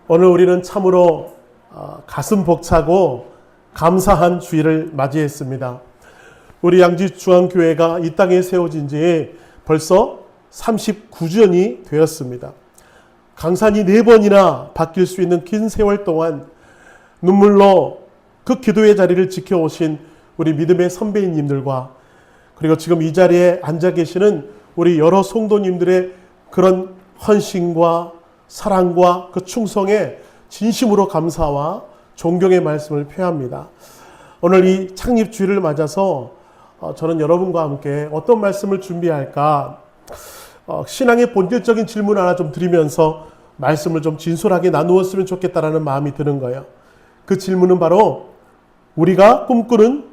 오늘 우리는 참으로 가슴 벅차고 감사한 주일을 맞이했습니다. 우리 양지중앙교회가 이 땅에 세워진 지 벌써 39주년이 되었습니다. 강산이 4번이나 바뀔 수 있는 긴 세월 동안 눈물로 그 기도의 자리를 지켜오신 우리 믿음의 선배님들과 그리고 지금 이 자리에 앉아 계시는 우리 여러 성도님들의 그런 헌신과 사랑과 그 충성에 진심으로 감사와 존경의 말씀을 표합니다. 오늘 이 창립주일을 맞아서 저는 여러분과 함께 어떤 말씀을 준비할까 신앙의 본질적인 질문 하나 좀 드리면서 말씀을 좀 진솔하게 나누었으면 좋겠다라는 마음이 드는 거예요. 그 질문은 바로 우리가 꿈꾸는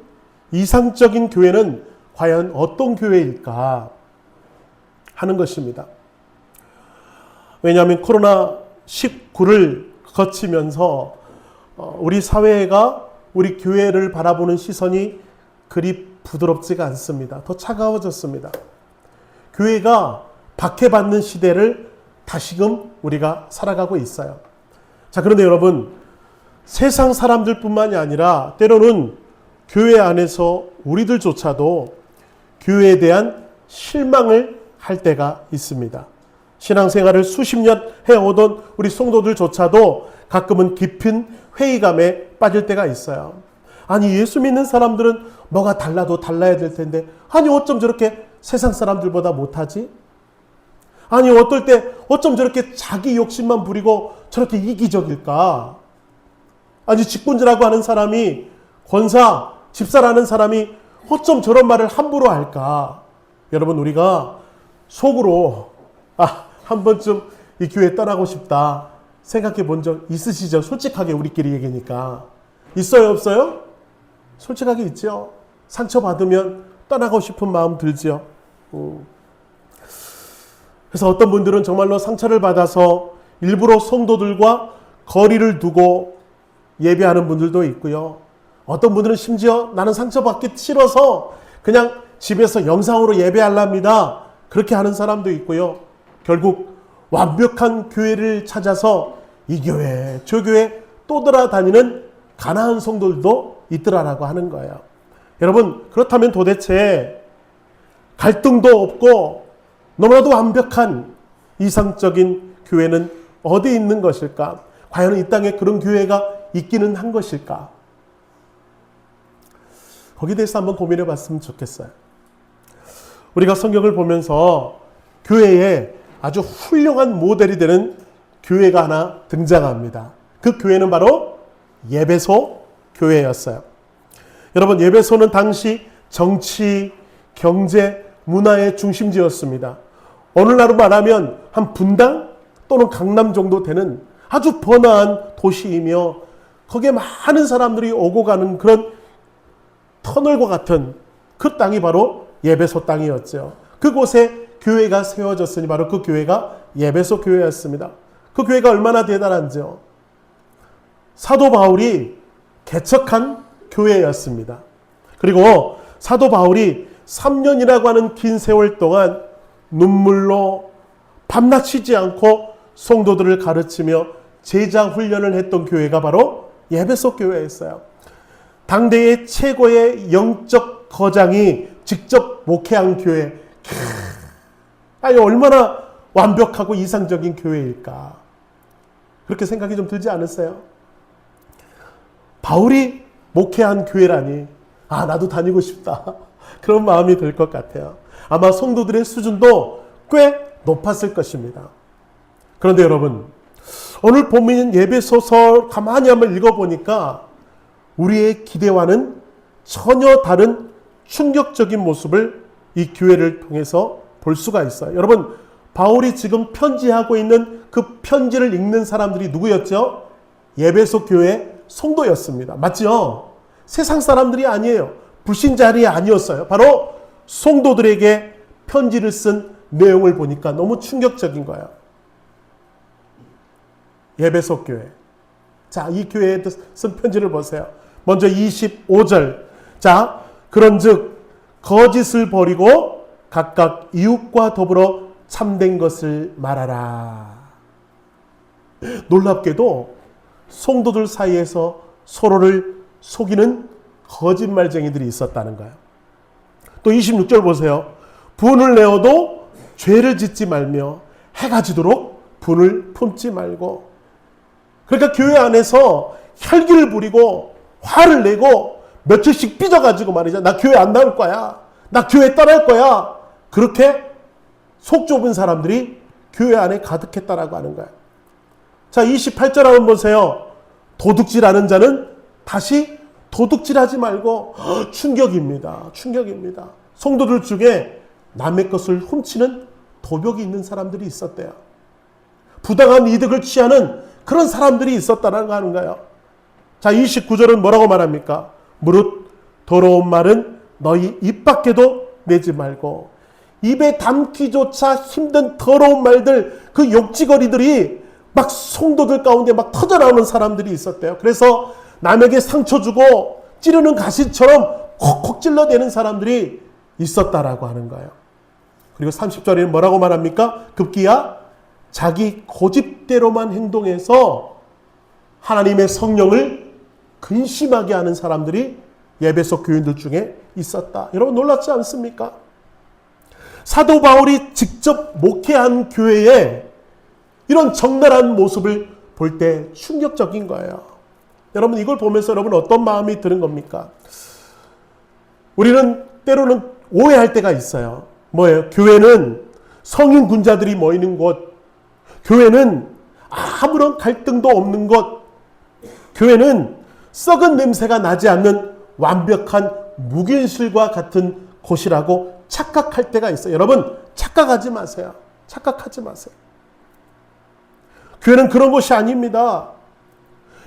이상적인 교회는 과연 어떤 교회일까 하는 것입니다. 왜냐하면 코로나19를 거치면서 우리 사회가 우리 교회를 바라보는 시선이 그리 부드럽지가 않습니다. 더 차가워졌습니다. 교회가 박해받는 시대를 다시금 우리가 살아가고 있어요. 자, 그런데 여러분, 세상 사람들뿐만이 아니라 때로는 교회 안에서 우리들조차도 교회에 대한 실망을 할 때가 있습니다. 신앙생활을 수십 년 해오던 우리 성도들조차도 가끔은 깊은 회의감에 빠질 때가 있어요. 아니, 예수 믿는 사람들은 뭐가 달라도 달라야 될 텐데 아니 어쩜 저렇게 세상 사람들보다 못하지? 아니 어떨 때 어쩜 저렇게 자기 욕심만 부리고 저렇게 이기적일까? 아니 직분자라고 하는 사람이 권사, 집사라는 사람이 어쩜 저런 말을 함부로 할까? 여러분, 우리가 속으로 한 번쯤 이 교회 떠나고 싶다 생각해 본 적 있으시죠? 솔직하게 우리끼리 얘기니까. 있어요, 없어요? 솔직하게 있죠. 상처받으면 떠나고 싶은 마음 들죠. 그래서 어떤 분들은 정말로 상처를 받아서 일부러 성도들과 거리를 두고 예배하는 분들도 있고요. 어떤 분들은 심지어 나는 상처받기 싫어서 그냥 집에서 영상으로 예배하랍니다. 그렇게 하는 사람도 있고요. 결국 완벽한 교회를 찾아서 이 교회, 저 교회 또 돌아다니는 가난한 성도들도 있더라라고 하는 거예요. 여러분, 그렇다면 도대체 갈등도 없고 너무나도 완벽한 이상적인 교회는 어디에 있는 것일까? 과연 이 땅에 그런 교회가 있기는 한 것일까? 거기에 대해서 한번 고민해 봤으면 좋겠어요. 우리가 성경을 보면서 교회에 아주 훌륭한 모델이 되는 교회가 하나 등장합니다. 그 교회는 바로 예배소 교회였어요. 여러분, 예배소는 당시 정치, 경제, 문화의 중심지였습니다. 오늘날로 말하면 한 분당 또는 강남 정도 되는 아주 번화한 도시이며 거기에 많은 사람들이 오고 가는 그런 터널과 같은 그 땅이 바로 예배소 땅이었죠. 그곳에 교회가 세워졌으니 바로 그 교회가 예배소 교회였습니다. 그 교회가 얼마나 대단한지요. 사도 바울이 개척한 교회였습니다. 그리고 사도 바울이 3년이라고 하는 긴 세월 동안 눈물로 밤낮 쉬지 않고 성도들을 가르치며 제자 훈련을 했던 교회가 바로 예배소 교회였어요. 당대의 최고의 영적 거장이 직접 목회한 교회. 아니, 얼마나 완벽하고 이상적인 교회일까? 그렇게 생각이 좀 들지 않으세요? 바울이 목회한 교회라니, 나도 다니고 싶다. 그런 마음이 들 것 같아요. 아마 성도들의 수준도 꽤 높았을 것입니다. 그런데 여러분, 오늘 본문 예배소서 가만히 한번 읽어보니까 우리의 기대와는 전혀 다른 충격적인 모습을 이 교회를 통해서 볼 수가 있어요. 여러분, 바울이 지금 편지하고 있는 그 편지를 읽는 사람들이 누구였죠? 예배소 교회 성도였습니다. 맞죠? 세상 사람들이 아니에요. 불신자들이 아니었어요. 바로 성도들에게 편지를 쓴 내용을 보니까 너무 충격적인 거예요. 예배소 교회. 자, 이 교회에 쓴 편지를 보세요. 먼저 25절. 자, 그런즉 거짓을 버리고 각각 이웃과 더불어 참된 것을 말하라. 놀랍게도 성도들 사이에서 서로를 속이는 거짓말쟁이들이 있었다는 거예요. 또 26절 보세요. 분을 내어도 죄를 짓지 말며 해가 지도록 분을 품지 말고. 그러니까 교회 안에서 혈기를 부리고 화를 내고 며칠씩 삐져가지고 말이죠. 나 교회 안 나올 거야. 나 교회 떠날 거야. 그렇게 속 좁은 사람들이 교회 안에 가득했다라고 하는 거예요. 자, 28절 한번 보세요. 도둑질하는 자는 다시 도둑질하지 말고. 충격입니다. 충격입니다. 성도들 중에 남의 것을 훔치는 도벽이 있는 사람들이 있었대요. 부당한 이득을 취하는 그런 사람들이 있었다는 거 하는 거예요. 자, 29절은 뭐라고 말합니까? 무릇 더러운 말은 너희 입 밖에도 내지 말고. 입에 담기조차 힘든 더러운 말들, 그 욕지거리들이 막 성도들 가운데 막 터져나오는 사람들이 있었대요. 그래서 남에게 상처 주고 찌르는 가시처럼 콕콕 찔러대는 사람들이 있었다라고 하는 거예요. 그리고 30절에는 뭐라고 말합니까? 급기야 자기 고집대로만 행동해서 하나님의 성령을 근심하게 하는 사람들이 에베소 교인들 중에 있었다. 여러분 놀랍지 않습니까? 사도 바울이 직접 목회한 교회에 이런 적나라한 모습을 볼 때 충격적인 거예요. 여러분 이걸 보면서 여러분 어떤 마음이 드는 겁니까? 우리는 때로는 오해할 때가 있어요. 뭐예요? 교회는 성인 군자들이 모이는 곳, 교회는 아무런 갈등도 없는 곳, 교회는 썩은 냄새가 나지 않는 완벽한 묵인실과 같은 곳이라고 착각할 때가 있어요. 여러분 착각하지 마세요. 착각하지 마세요. 교회는 그런 곳이 아닙니다.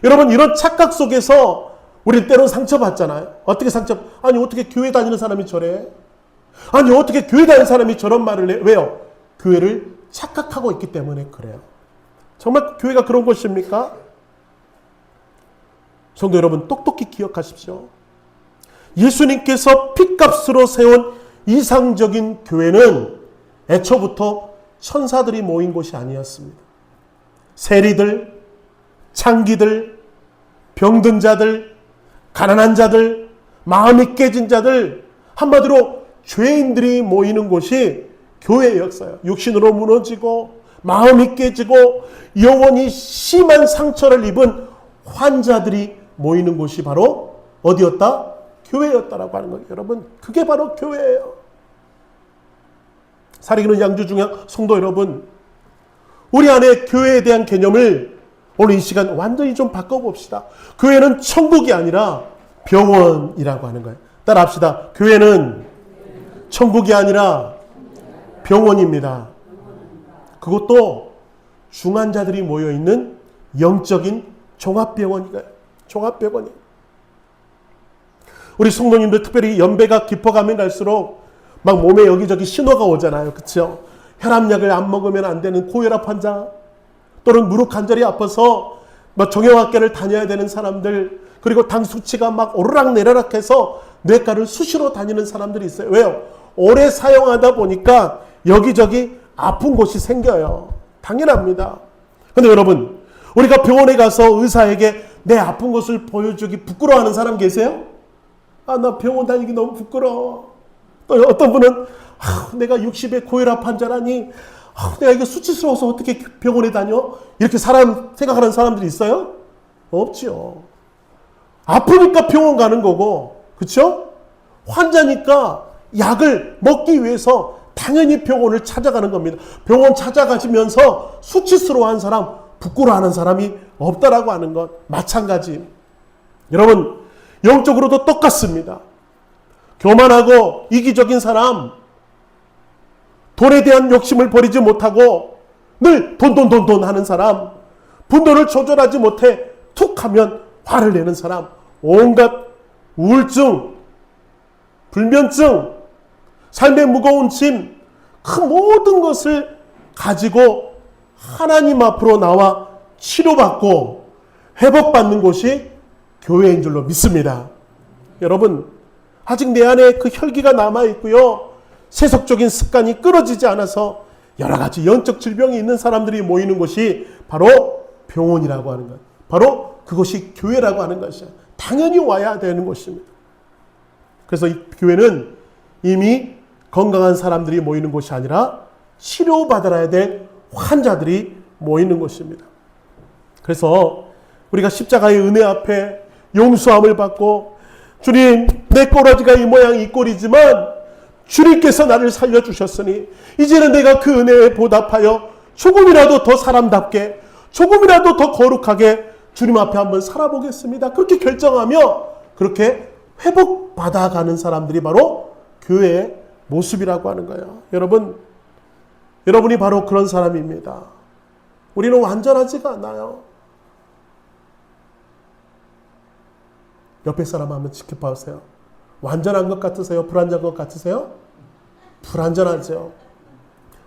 여러분 이런 착각 속에서 우리 때로는 상처받잖아요. 어떻게 아니 어떻게 교회 다니는 사람이 저래? 아니 어떻게 교회 다니는 사람이 저런 말을 해? 왜요? 교회를 착각하고 있기 때문에 그래요. 정말 교회가 그런 곳입니까? 성도 여러분 똑똑히 기억하십시오. 예수님께서 핏값으로 세운 이상적인 교회는 애초부터 천사들이 모인 곳이 아니었습니다. 세리들, 창기들, 병든 자들, 가난한 자들, 마음이 깨진 자들, 한마디로 죄인들이 모이는 곳이 교회였어요. 육신으로 무너지고 마음이 깨지고 영혼이 심한 상처를 입은 환자들이 모이는 곳이 바로 어디였다? 교회였다라고 하는 거예요. 여러분 그게 바로 교회예요. 살아있는 양주 중에 성도 여러분, 우리 안에 교회에 대한 개념을 오늘 이 시간 완전히 좀 바꿔봅시다. 교회는 천국이 아니라 병원이라고 하는 거예요. 따라합시다. 교회는 천국이 아니라 병원입니다. 그것도 중환자들이 모여있는 영적인 종합병원이에요. 종합병원이에요. 우리 성도님들 특별히 연배가 깊어가면 갈수록 막 몸에 여기저기 신호가 오잖아요. 그렇죠? 혈압약을 안 먹으면 안 되는 고혈압 환자, 또는 무릎 관절이 아파서 정형외과를 다녀야 되는 사람들, 그리고 당 수치가 막 오르락 내리락 해서 뇌과를 수시로 다니는 사람들이 있어요. 왜요? 오래 사용하다 보니까 여기저기 아픈 곳이 생겨요. 당연합니다. 근데 여러분, 우리가 병원에 가서 의사에게 내 아픈 곳을 보여주기 부끄러워하는 사람 계세요? 아, 나 병원 다니기 너무 부끄러워. 또 어떤 분은 내가 60에 고혈압 환자라니, 내가 이거 수치스러워서 어떻게 병원에 다녀? 이렇게 생각하는 사람들이 있어요? 없죠. 아프니까 병원 가는 거고, 그렇죠? 환자니까 약을 먹기 위해서 당연히 병원을 찾아가는 겁니다. 병원 찾아가시면서 수치스러워하는 사람, 부끄러워하는 사람이 없다라고 하는 것 마찬가지. 여러분 영적으로도 똑같습니다. 교만하고 이기적인 사람, 돈에 대한 욕심을 버리지 못하고 늘 돈 하는 사람, 분노를 조절하지 못해 툭 하면 화를 내는 사람, 온갖 우울증, 불면증, 삶의 무거운 짐, 그 모든 것을 가지고 하나님 앞으로 나와 치료받고 회복받는 곳이 교회인 줄로 믿습니다. 여러분 아직 내 안에 그 혈기가 남아있고요, 세속적인 습관이 끊어지지 않아서 여러 가지 영적 질병이 있는 사람들이 모이는 곳이 바로 병원이라고 하는 것. 바로 그것이 교회라고 하는 것이야. 당연히 와야 되는 것입니다. 그래서 이 교회는 이미 건강한 사람들이 모이는 곳이 아니라 치료받아야 될 환자들이 모이는 곳입니다. 그래서 우리가 십자가의 은혜 앞에 용서함을 받고, 주님, 내 꼬라지가 이 모양 이 꼴이지만 주님께서 나를 살려주셨으니 이제는 내가 그 은혜에 보답하여 조금이라도 더 사람답게, 조금이라도 더 거룩하게 주님 앞에 한번 살아보겠습니다. 그렇게 결정하며 그렇게 회복받아가는 사람들이 바로 교회의 모습이라고 하는 거예요. 여러분이 바로 그런 사람입니다. 우리는 완전하지가 않아요. 옆에 사람 한번 지켜봐보세요. 완전한 것 같으세요? 불완전한 것 같으세요? 불완전하죠.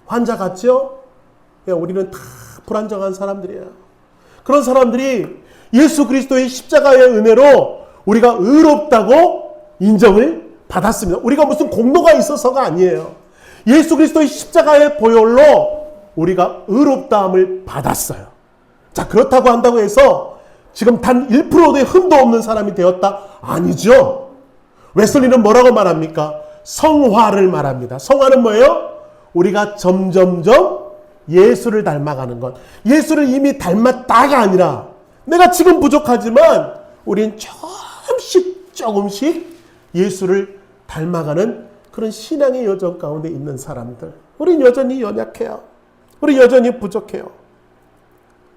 환자 같죠? 우리는 다 불완전한 사람들이에요. 그런 사람들이 예수 그리스도의 십자가의 은혜로 우리가 의롭다고 인정을 받았습니다. 우리가 무슨 공로가 있어서가 아니에요. 예수 그리스도의 십자가의 보혈로 우리가 의롭다함을 받았어요. 자, 그렇다고 한다고 해서 지금 단 1%의 흠도 없는 사람이 되었다? 아니죠. 웨슬리는 뭐라고 말합니까? 성화를 말합니다. 성화는 뭐예요? 우리가 점점점 예수를 닮아가는 것. 예수를 이미 닮았다가 아니라 내가 지금 부족하지만 우린 조금씩 예수를 닮아가는 그런 신앙의 여정 가운데 있는 사람들. 우린 여전히 연약해요. 우리 여전히 부족해요.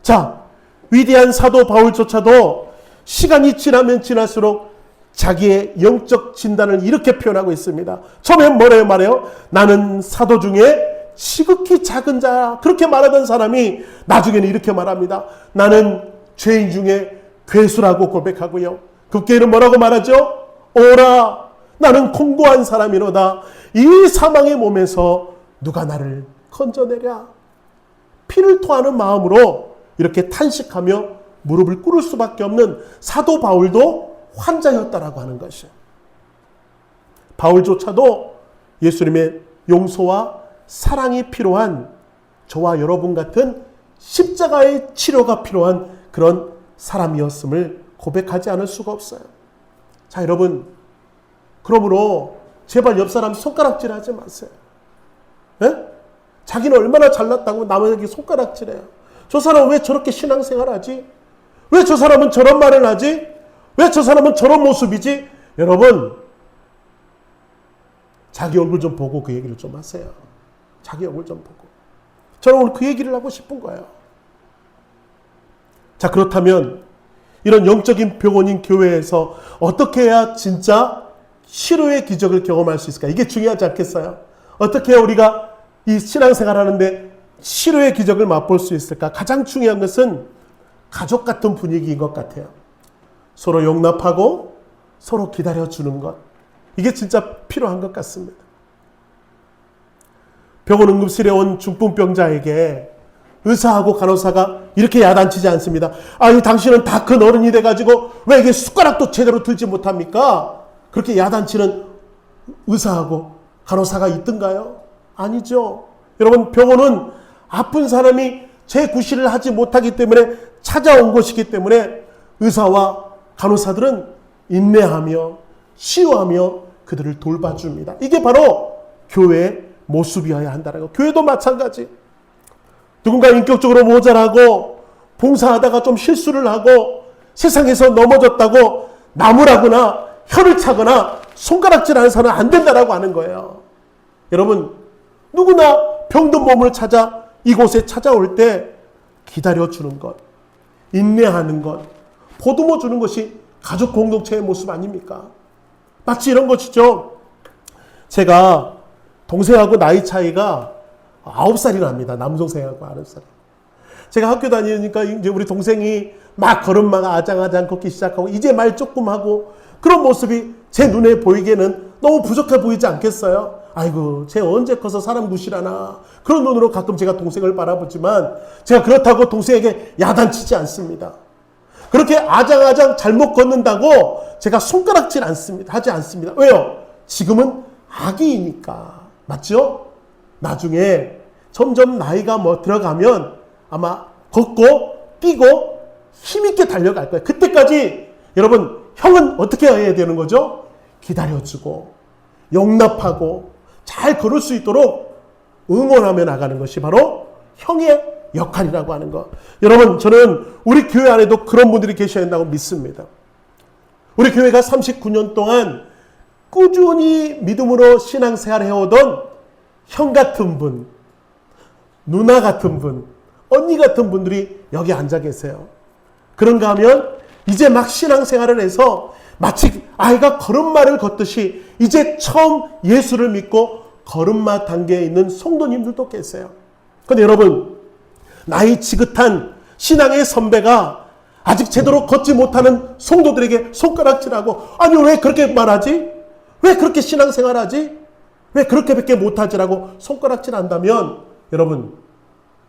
자, 위대한 사도 바울조차도 시간이 지나면 지날수록 자기의 영적 진단을 이렇게 표현하고 있습니다. 처음엔 뭐래요? 말해요? 나는 사도 중에 지극히 작은 자야. 그렇게 말하던 사람이 나중에는 이렇게 말합니다. 나는 죄인 중에 괴수라고 고백하고요. 급기에는 뭐라고 말하죠? 오라, 나는 공고한 사람이로다. 이 사망의 몸에서 누가 나를 건져내랴. 피를 토하는 마음으로 이렇게 탄식하며 무릎을 꿇을 수밖에 없는 사도 바울도 환자였다라고 하는 것이에요. 바울조차도 예수님의 용서와 사랑이 필요한 저와 여러분 같은 십자가의 치료가 필요한 그런 사람이었음을 고백하지 않을 수가 없어요. 자, 여러분, 그러므로 제발 옆 사람 손가락질하지 마세요. 네? 자기는 얼마나 잘났다고 남에게 손가락질해요. 저 사람은 왜 저렇게 신앙생활하지? 왜 저 사람은 저런 말을 하지? 왜 저 사람은 저런 모습이지? 여러분, 자기 얼굴 좀 보고 그 얘기를 좀 하세요. 자기 얼굴 좀 보고. 저는 오늘 그 얘기를 하고 싶은 거예요. 자, 그렇다면 이런 영적인 병원인 교회에서 어떻게 해야 진짜 치료의 기적을 경험할 수 있을까? 이게 중요하지 않겠어요? 어떻게 해야 우리가 이 신앙생활 하는데 치료의 기적을 맛볼 수 있을까? 가장 중요한 것은 가족 같은 분위기인 것 같아요. 서로 용납하고 서로 기다려주는 것. 이게 진짜 필요한 것 같습니다. 병원 응급실에 온 중풍병자에게 의사하고 간호사가 이렇게 야단치지 않습니다. 아니, 당신은 다 큰 어른이 돼가지고 왜 이게 숟가락도 제대로 들지 못합니까? 그렇게 야단치는 의사하고 간호사가 있던가요? 아니죠. 여러분, 병원은 아픈 사람이 재구실을 하지 못하기 때문에 찾아온 것이기 때문에 의사와 간호사들은 인내하며 치유하며 그들을 돌봐줍니다. 이게 바로 교회의 모습이어야 한다는 거. 교회도 마찬가지. 누군가 인격적으로 모자라고 봉사하다가 좀 실수를 하고 세상에서 넘어졌다고 나무라거나 혀를 차거나 손가락질하는 사람은 안 된다라고 하는 거예요. 여러분, 누구나 병든 몸을 찾아 이곳에 찾아올 때 기다려주는 것, 인내하는 것, 보듬어 주는 것이 가족 공동체의 모습 아닙니까? 마치 이런 것이죠. 제가 동생하고 나이 차이가 9살이 납니다. 남동생하고 9살. 제가 학교 다니니까 이제 우리 동생이 막 걸음마가 아장아장 걷기 시작하고 이제 말 조금 하고 그런 모습이 제 눈에 보이기에는 너무 부족해 보이지 않겠어요? 아이고, 쟤 언제 커서 사람 구실하나. 그런 눈으로 가끔 제가 동생을 바라보지만 제가 그렇다고 동생에게 야단치지 않습니다. 그렇게 아장아장 잘못 걷는다고 제가 손가락질 하지 않습니다. 왜요? 지금은 아기이니까. 맞죠? 나중에 점점 나이가 들어가면 아마 걷고 뛰고 힘있게 달려갈 거예요. 그때까지 여러분 형은 어떻게 해야 되는 거죠? 기다려주고 용납하고 잘 걸을 수 있도록 응원하며 나가는 것이 바로 형의 역할이라고 하는 것. 여러분, 저는 우리 교회 안에도 그런 분들이 계셔야 한다고 믿습니다. 우리 교회가 39년 동안 꾸준히 믿음으로 신앙생활을 해오던 형 같은 분, 누나 같은 분, 언니 같은 분들이 여기 앉아 계세요. 그런가 하면 이제 막 신앙생활을 해서 마치 아이가 걸음마를 걷듯이 이제 처음 예수를 믿고 걸음마 단계에 있는 성도님들도 계세요. 그런데 여러분, 나이 지긋한 신앙의 선배가 아직 제대로 걷지 못하는 성도들에게 손가락질하고, 아니 왜 그렇게 말하지? 왜 그렇게 신앙생활하지? 왜 그렇게밖에 못하지라고 손가락질 한다면 여러분,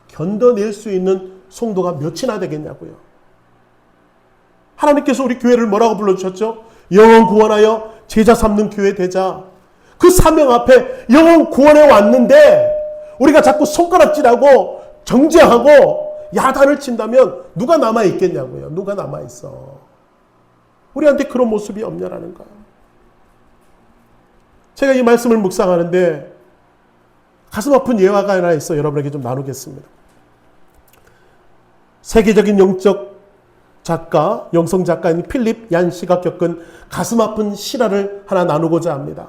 견뎌낼 수 있는 성도가 몇이나 되겠냐고요. 하나님께서 우리 교회를 뭐라고 불러주셨죠? 영혼 구원하여 제자 삼는 교회 되자. 그 사명 앞에 영혼 구원해 왔는데 우리가 자꾸 손가락질하고 정죄하고 야단을 친다면 누가 남아있겠냐고요. 누가 남아있어. 우리한테 그런 모습이 없냐라는 거예요. 제가 이 말씀을 묵상하는데 가슴 아픈 예화가 하나 있어 여러분에게 좀 나누겠습니다. 세계적인 영적 작가, 영성 작가인 필립 얀시가 겪은 가슴 아픈 실화를 하나 나누고자 합니다.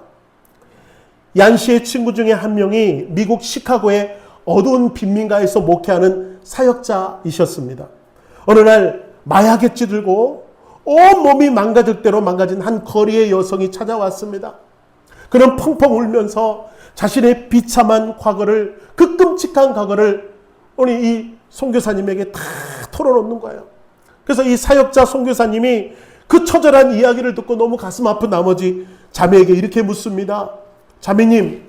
얀시의 친구 중에 한 명이 미국 시카고의 어두운 빈민가에서 목회하는 사역자이셨습니다. 어느 날 마약에 찌들고 온몸이 망가질 대로 망가진 한 거리의 여성이 찾아왔습니다. 그는 펑펑 울면서 자신의 비참한 과거를, 그 끔찍한 과거를 우리 이 선교사님에게 다 털어놓는 거예요. 그래서 이 사역자 선교사님이 그 처절한 이야기를 듣고 너무 가슴 아픈 나머지 자매에게 이렇게 묻습니다. 자매님,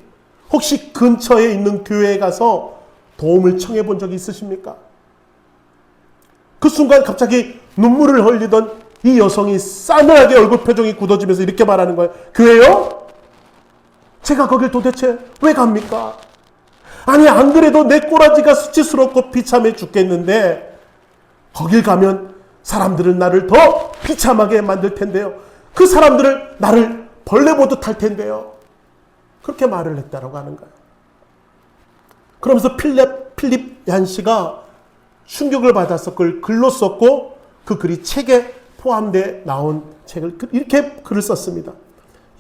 혹시 근처에 있는 교회에 가서 도움을 청해 본 적이 있으십니까? 그 순간 갑자기 눈물을 흘리던 이 여성이 싸늘하게 얼굴 표정이 굳어지면서 이렇게 말하는 거예요. 교회요? 제가 거길 도대체 왜 갑니까? 아니, 안 그래도 내 꼬라지가 수치스럽고 비참해 죽겠는데 거길 가면 사람들은 나를 더 비참하게 만들 텐데요. 그 사람들을 나를 벌레 보듯 할 텐데요. 그렇게 말을 했다라고 하는 거예요. 그러면서 필립 얀시가 충격을 받아서 그걸 글로 썼고 그 글이 책에 포함되어 나온 책을 이렇게 글을 썼습니다.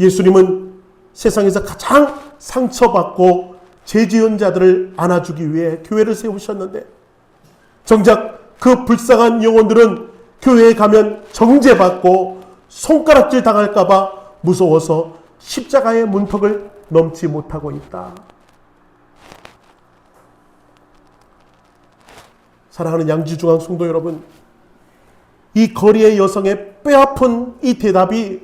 예수님은 세상에서 가장 상처받고 죄 지은 자들을 안아주기 위해 교회를 세우셨는데 정작 그 불쌍한 영혼들은 교회에 가면 정죄받고 손가락질 당할까 봐 무서워서 십자가의 문턱을 넘지 못하고 있다. 사랑하는 양지중앙 성도 여러분, 이 거리의 여성의 뼈아픈 이 대답이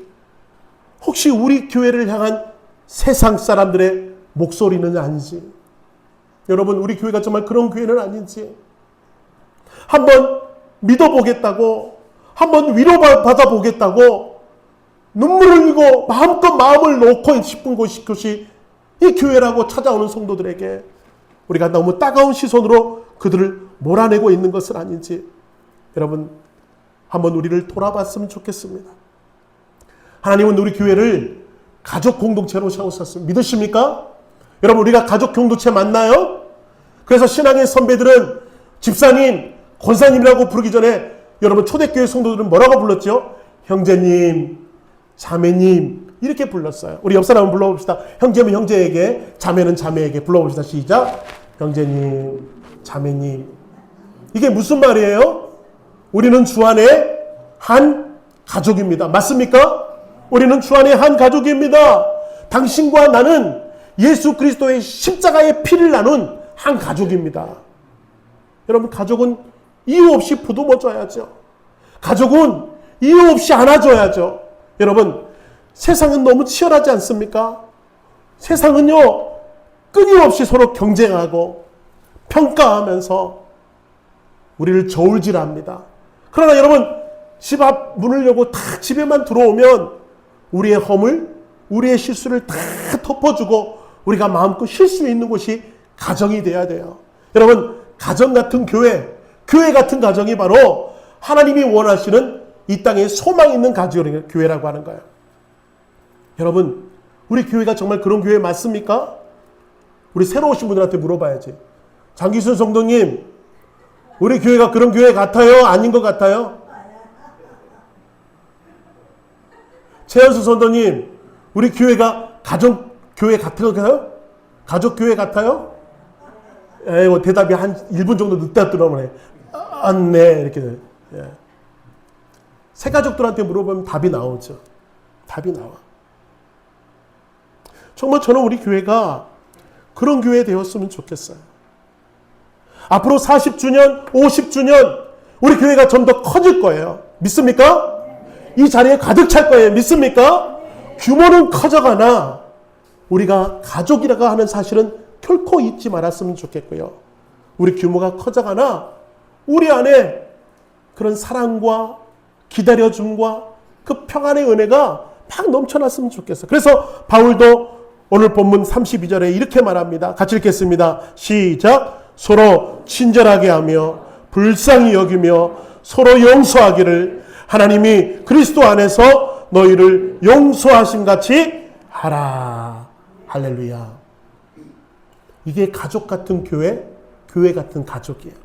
혹시 우리 교회를 향한 세상 사람들의 목소리는 아니지? 여러분, 우리 교회가 정말 그런 교회는 아닌지? 한번 믿어보겠다고, 한번 위로받아 보겠다고 눈물을 흘리고 마음껏 마음을 놓고 싶은 곳이 이 교회라고 찾아오는 성도들에게 우리가 너무 따가운 시선으로 그들을 몰아내고 있는 것은 아닌지 여러분 한번 우리를 돌아봤으면 좋겠습니다. 하나님은 우리 교회를 가족 공동체로 세우셨습니다. 믿으십니까? 여러분, 우리가 가족 공동체 맞나요? 그래서 신앙의 선배들은 집사님, 권사님이라고 부르기 전에 여러분 초대교회 성도들은 뭐라고 불렀죠? 형제님, 자매님 이렇게 불렀어요. 우리 옆 사람 한번 불러봅시다. 형제면 형제에게, 자매는 자매에게 불러봅시다. 시작. 형제님, 자매님. 이게 무슨 말이에요? 우리는 주 안에 한 가족입니다. 맞습니까? 우리는 주 안에 한 가족입니다. 당신과 나는 예수 그리스도의 십자가의 피를 나눈 한 가족입니다. 여러분, 가족은 이유 없이 보듬어줘야죠. 가족은 이유 없이 안아줘야죠. 여러분, 세상은 너무 치열하지 않습니까? 세상은요, 끊임없이 서로 경쟁하고 평가하면서 우리를 저울질합니다. 그러나 여러분, 집 앞 문을 열고 다 집에만 들어오면 우리의 허물, 우리의 실수를 다 덮어주고 우리가 마음껏 쉴 수 있는 곳이 가정이 돼야 돼요. 여러분, 가정 같은 교회, 교회 같은 가정이 바로 하나님이 원하시는 이 땅에 소망 있는 가정이 교회라고 하는 거예요. 여러분, 우리 교회가 정말 그런 교회 맞습니까? 우리 새로 오신 분들한테 물어봐야지. 장기순 성도님, 우리 교회가 그런 교회 같아요? 아닌 것 같아요? 최현수 성도님, 우리 교회가 가정교회 같아요? 가족교회 같아요? 에이, 대답이 한 1분 정도 늦다 들어오네. 네, 이렇게 돼요. 예. 새 가족들한테 물어보면 답이 나오죠. 답이 나와. 정말 저는 우리 교회가 그런 교회 되었으면 좋겠어요. 앞으로 40주년, 50주년 우리 교회가 좀 더 커질 거예요. 믿습니까? 이 자리에 가득 찰 거예요. 믿습니까? 규모는 커져가나 우리가 가족이라고 하는 사실은 결코 잊지 말았으면 좋겠고요. 우리 규모가 커져가나 우리 안에 그런 사랑과 기다려줌과 그 평안의 은혜가 막 넘쳐났으면 좋겠어요. 그래서 바울도 오늘 본문 32절에 이렇게 말합니다. 같이 읽겠습니다. 시작. 서로 친절하게 하며 불쌍히 여기며 서로 용서하기를 하나님이 그리스도 안에서 너희를 용서하신 같이 하라. 할렐루야. 이게 가족 같은 교회, 교회 같은 가족이에요.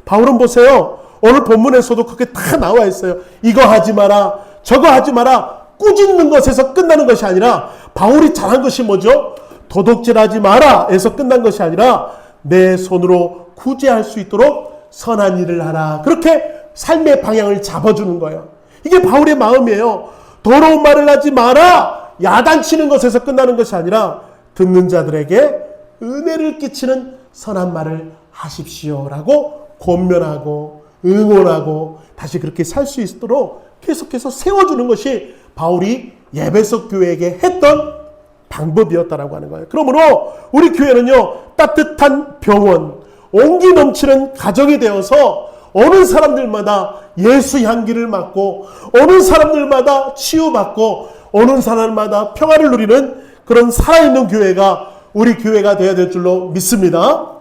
바울은 보세요. 오늘 본문에서도 그렇게 다 나와 있어요. 이거 하지 마라, 저거 하지 마라. 꾸짖는 것에서 끝나는 것이 아니라 바울이 잘한 것이 뭐죠? 도둑질하지 마라 에서 끝난 것이 아니라 내 손으로 구제할 수 있도록 선한 일을 하라. 그렇게 삶의 방향을 잡아주는 거예요. 이게 바울의 마음이에요. 더러운 말을 하지 마라. 야단치는 것에서 끝나는 것이 아니라 듣는 자들에게 은혜를 끼치는 선한 말을 하십시오라고 권면하고 응원하고 다시 그렇게 살 수 있도록 계속해서 세워주는 것이 바울이 예배석 교회에게 했던 방법이었다라고 하는 거예요. 그러므로 우리 교회는요, 따뜻한 병원, 온기 넘치는 가정이 되어서 오는 사람들마다 예수 향기를 맡고 오는 사람들마다 치유받고 오는 사람마다 평화를 누리는 그런 살아있는 교회가 우리 교회가 되어야 될 줄로 믿습니다.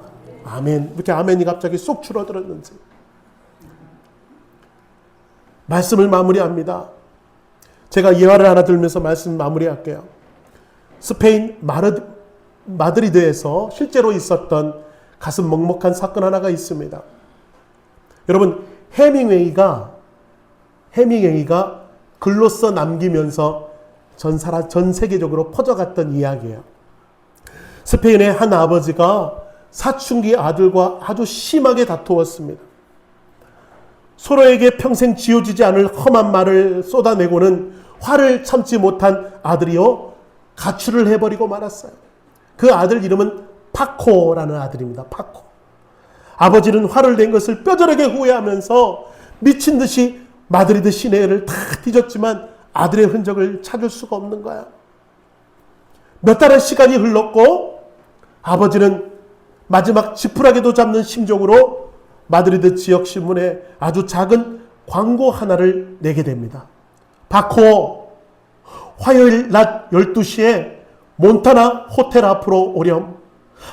아멘. 이렇게 아멘이 갑자기 쏙 줄어들었는지. 말씀을 마무리합니다. 제가 예화를 하나 들면서 말씀 마무리할게요. 스페인 마드리드에서 실제로 있었던 가슴 먹먹한 사건 하나가 있습니다. 여러분, 해밍웨이가 글로써 남기면서 전 세계적으로 퍼져갔던 이야기예요. 스페인의 한 아버지가 사춘기 아들과 아주 심하게 다투었습니다. 서로에게 평생 지워지지 않을 험한 말을 쏟아내고는 화를 참지 못한 아들이요, 가출을 해버리고 말았어요. 그 아들 이름은 파코라는 아들입니다. 파코. 아버지는 화를 낸 것을 뼈저리게 후회하면서 미친 듯이 마드리드 시내를 다 뒤졌지만 아들의 흔적을 찾을 수가 없는 거야. 몇 달의 시간이 흘렀고 아버지는 마지막 지푸라기도 잡는 심정으로 마드리드 지역 신문에 아주 작은 광고 하나를 내게 됩니다. 파코, 화요일 낮 12시에 몬타나 호텔 앞으로 오렴.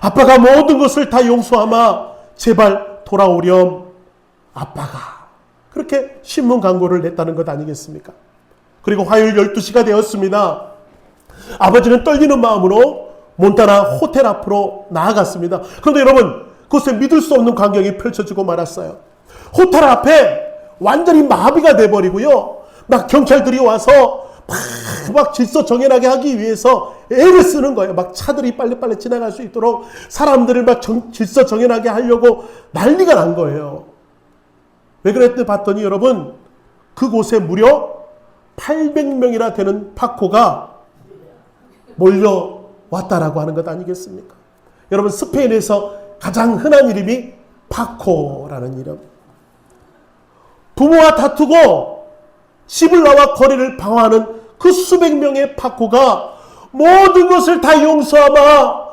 아빠가 모든 것을 다 용서하마. 제발 돌아오렴. 아빠가. 그렇게 신문 광고를 냈다는 것 아니겠습니까? 그리고 화요일 12시가 되었습니다. 아버지는 떨리는 마음으로 몬타나 호텔 앞으로 나아갔습니다. 그런데 여러분, 그것에 믿을 수 없는 광경이 펼쳐지고 말았어요. 호텔 앞에 완전히 마비가 돼버리고요. 막 경찰들이 와서 막 질서 정연하게 하기 위해서 애를 쓰는 거예요. 막 차들이 빨리빨리 지나갈 수 있도록 사람들을 막 질서 정연하게 하려고 난리가 난 거예요. 왜 그랬더니 봤더니 여러분, 그곳에 무려 800명이나 되는 파코가 몰려왔다라고 하는 것 아니겠습니까? 여러분, 스페인에서 가장 흔한 이름이 파코라는 이름. 부모와 다투고 집을 나와 거리를 방황하는 그 수백 명의 파코가 모든 것을 다 용서하마,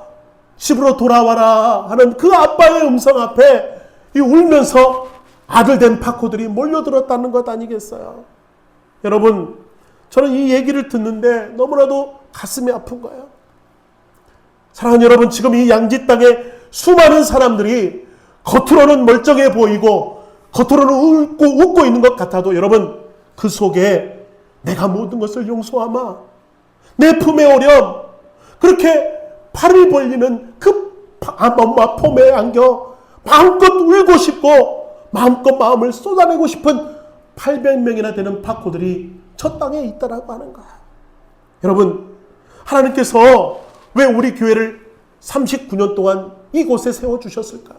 집으로 돌아와라 하는 그 아빠의 음성 앞에 울면서 아들 된 파코들이 몰려들었다는 것 아니겠어요? 여러분, 저는 이 얘기를 듣는데 너무나도 가슴이 아픈 거예요. 사랑하는 여러분, 지금 이 양지 땅에 수많은 사람들이 겉으로는 멀쩡해 보이고 겉으로는 웃고 있는 것 같아도 여러분 그 속에 내가 모든 것을 용서하마 내 품에 오렴 그렇게 팔을 벌리는 그 엄마 품에 안겨 마음껏 울고 싶고 마음껏 마음을 쏟아내고 싶은 800명이나 되는 파코들이 저 땅에 있다라고 하는 거야. 여러분 하나님께서 왜 우리 교회를 39년 동안 이곳에 세워주셨을까?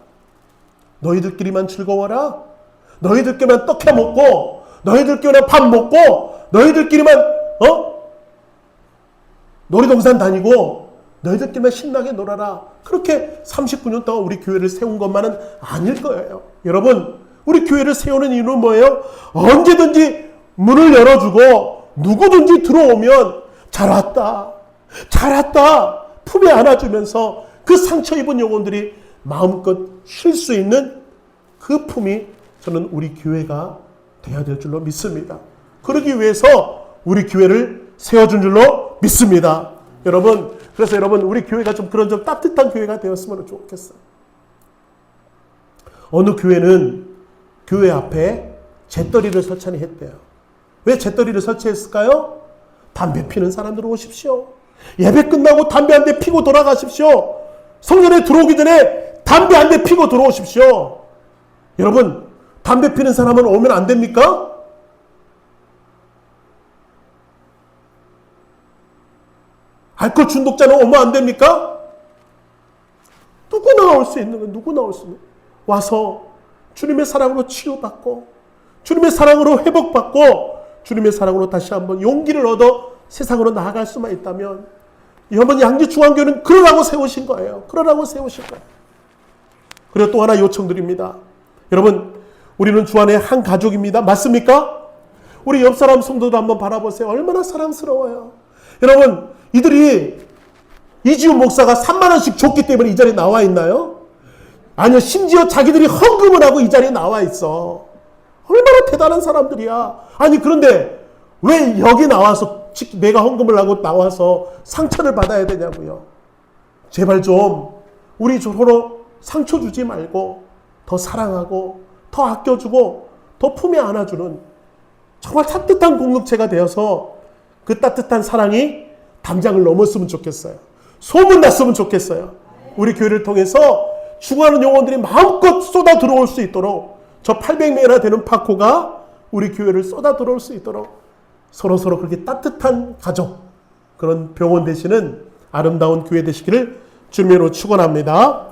너희들끼리만 즐거워라. 너희들끼리만 떡해 먹고 너희들끼리만 밥 먹고 너희들끼리만 놀이동산 다니고 너희들끼리만 신나게 놀아라. 그렇게 39년 동안 우리 교회를 세운 것만은 아닐 거예요. 여러분 우리 교회를 세우는 이유는 뭐예요? 언제든지 문을 열어주고 누구든지 들어오면 잘 왔다 품에 안아주면서 그 상처 입은 영혼들이 마음껏 쉴 수 있는 그 품이 저는 우리 교회가 되어야 될 줄로 믿습니다. 그러기 위해서 우리 교회를 세워준 줄로 믿습니다. 여러분 그래서 여러분 우리 교회가 좀 그런 좀 따뜻한 교회가 되었으면 좋겠어요. 어느 교회는 교회 앞에 잿더리를 설치하니 했대요. 왜 잿더리를 설치했을까요? 담배 피는 사람들 오십시오. 예배 끝나고 담배 한 대 피고 돌아가십시오. 성전에 들어오기 전에 담배 한 대 피고 들어오십시오. 여러분 담배 피는 사람은 오면 안 됩니까? 알코올 중독자는 오면 안 됩니까? 누구나 올 수 있는 건 누구나 올 수 있는 와서 주님의 사랑으로 치유받고 주님의 사랑으로 회복받고 주님의 사랑으로 다시 한번 용기를 얻어 세상으로 나아갈 수만 있다면 여러분 양지중앙교회는 그러라고 세우신 거예요. 그러라고 세우신 거예요. 그리고 또 하나 요청드립니다. 여러분 우리는 주 안에 한 가족입니다. 맞습니까? 우리 옆 사람 성도들 한번 바라보세요. 얼마나 사랑스러워요. 여러분 이들이 이지훈 목사가 3만 원씩 줬기 때문에 이 자리에 나와 있나요? 아니요. 심지어 자기들이 헌금을 하고 이 자리에 나와 있어. 얼마나 대단한 사람들이야. 아니 그런데 왜 여기 나와서 내가 헌금을 하고 나와서 상처를 받아야 되냐고요. 제발 좀 우리 서로 상처 주지 말고 더 사랑하고 더 아껴주고 더 품에 안아주는 정말 따뜻한 공동체가 되어서 그 따뜻한 사랑이 담장을 넘었으면 좋겠어요. 소문났으면 좋겠어요. 우리 교회를 통해서 죽어가는 영혼들이 마음껏 쏟아 들어올 수 있도록 저 800명이나 되는 파코가 우리 교회를 쏟아 들어올 수 있도록 서로서로 그렇게 따뜻한 가족 그런 병원 되시는 아름다운 교회 되시기를 주님으로 축원합니다.